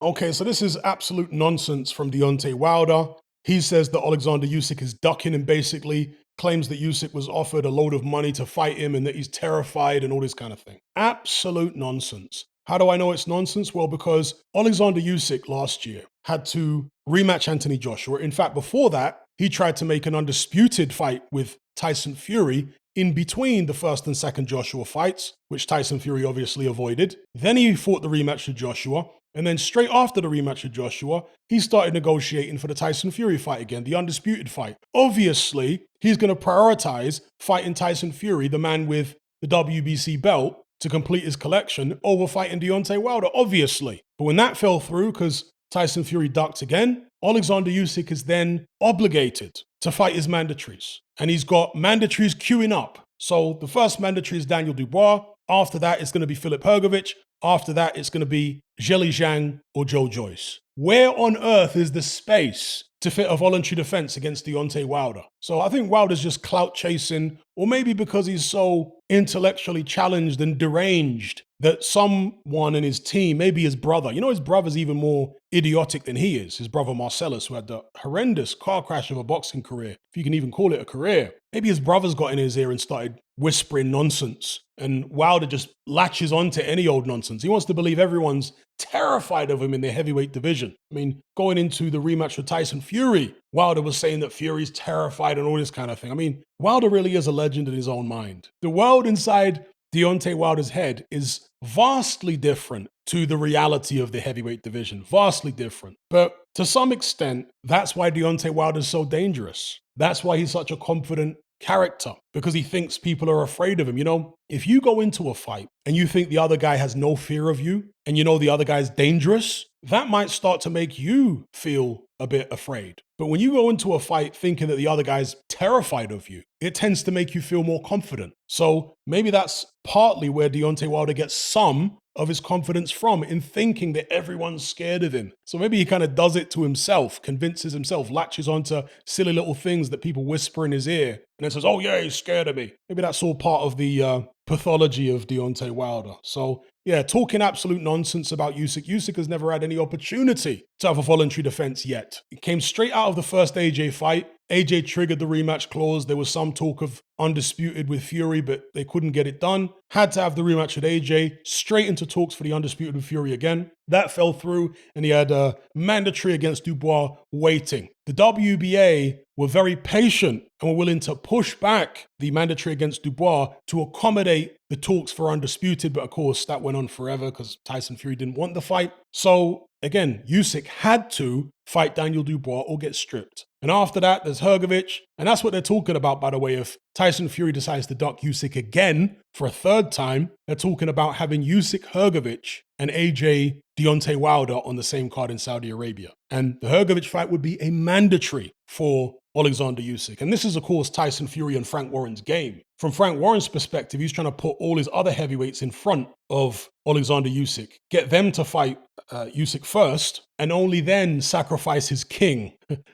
Okay, so this is absolute nonsense from Deontay Wilder. He says that Alexander Usyk is ducking him, basically claims that Usyk was offered a load of money to fight him and that he's terrified and all this kind of thing. Absolute nonsense. How do I know it's nonsense? Well, because Alexander Usyk last year had to rematch Anthony Joshua. In fact, before that, he tried to make an undisputed fight with Tyson Fury in between the first and second Joshua fights, which Tyson Fury obviously avoided. Then he fought the rematch with Joshua. And then straight after the rematch with Joshua, he started negotiating for the Tyson Fury fight again, the undisputed fight. Obviously, he's going to prioritize fighting Tyson Fury, the man with the WBC belt, to complete his collection over fighting Deontay Wilder, obviously. But when that fell through, because Tyson Fury ducked again, Alexander Usyk is then obligated to fight his mandatories. And he's got mandatories queuing up. So the first mandatory is Daniel Dubois. After that, it's going to be Filip Hrgović. After that, it's going to be Zhilei Zhang or Joe Joyce. Where on earth is the space to fit a voluntary defense against Deontay Wilder? So I think Wilder's just clout chasing, or maybe because he's so intellectually challenged and deranged that someone in his team, maybe his brother, his brother's even more idiotic than he is, his brother Marcellus, who had the horrendous car crash of a boxing career, if you can even call it a career. Maybe his brother's got in his ear and started whispering nonsense, and Wilder just latches onto any old nonsense. He wants to believe everyone's terrified of him in the heavyweight division. I mean, going into the rematch with Tyson Fury, Wilder was saying that Fury's terrified and all this kind of thing. I mean, Wilder really is a legend in his own mind. The world inside Deontay Wilder's head is vastly different to the reality of the heavyweight division. Vastly different. But to some extent, that's why Deontay Wilder is so dangerous. That's why he's such a confident character, because he thinks people are afraid of him. If you go into a fight and you think the other guy has no fear of you and the other guy's dangerous, that might start to make you feel a bit afraid. But when you go into a fight thinking that the other guy's terrified of you, it tends to make you feel more confident. So maybe that's partly where Deontay Wilder gets some of his confidence from, in thinking that everyone's scared of him. So maybe he kind of does it to himself, convinces himself, latches onto silly little things that people whisper in his ear, and then says, oh yeah, he's scared of me. Maybe that's all part of the pathology of Deontay Wilder. So yeah, talking absolute nonsense about Usyk. Usyk has never had any opportunity to have a voluntary defense yet. It came straight out of the first AJ fight. AJ triggered the rematch clause. There was some talk of undisputed with Fury, but they couldn't get it done. Had to have the rematch with AJ, straight into talks for the undisputed with Fury again. That fell through, and he had a mandatory against Dubois waiting. The WBA were very patient and were willing to push back the mandatory against Dubois to accommodate the talks for undisputed, but of course that went on forever because Tyson Fury didn't want the fight. So again, Usyk had to fight Daniel Dubois or get stripped. And after that, there's Hrgović. And that's what they're talking about, by the way. If Tyson Fury decides to duck Usyk again for a third time, they're talking about having Usyk, Hrgović, and AJ Deontay Wilder on the same card in Saudi Arabia. And the Hrgović fight would be a mandatory for Alexander Usyk. And this is, of course, Tyson Fury and Frank Warren's game. From Frank Warren's perspective, he's trying to put all his other heavyweights in front of Alexander Usyk, get them to fight Usyk first, and only then sacrifice his king,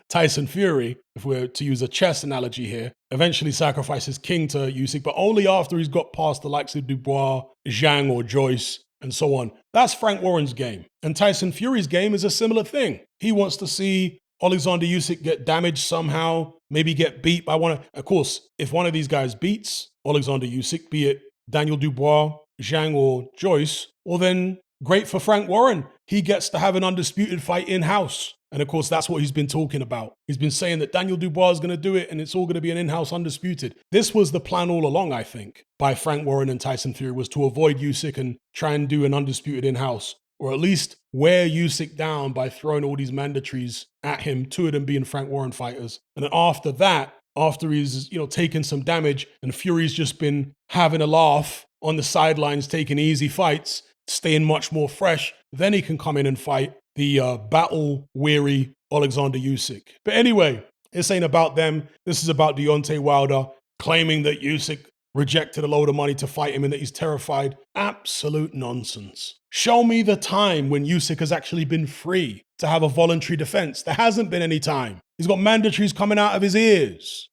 Tyson Fury, if we're to use a chess analogy here, eventually sacrifice his king to Usyk, but only after he's got past the likes of Dubois, Zhang or Joyce, and so on. That's Frank Warren's game. And Tyson Fury's game is a similar thing. He wants to see Alexander Usyk get damaged somehow, maybe get beat by of course, if one of these guys beats Alexander Usyk, be it Daniel Dubois, Zhang or Joyce, well then great for Frank Warren. He gets to have an undisputed fight in-house. And of course, that's what he's been talking about. He's been saying that Daniel Dubois is going to do it and it's all going to be an in-house undisputed. This was the plan all along, I think, by Frank Warren and Tyson Fury, was to avoid Usyk and try and do an undisputed in-house, or at least wear Usyk down by throwing all these mandatories at him, two of them being Frank Warren fighters. And then after that, after he's taken some damage and Fury's just been having a laugh on the sidelines, taking easy fights, staying much more fresh, then he can come in and fight the battle-weary Alexander Usyk. But anyway, this ain't about them. This is about Deontay Wilder claiming that Usyk rejected a load of money to fight him and that he's terrified. Absolute nonsense. Show me the time when Usyk has actually been free to have a voluntary defense. There hasn't been any time. He's got mandatories coming out of his ears.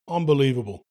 Unbelievable.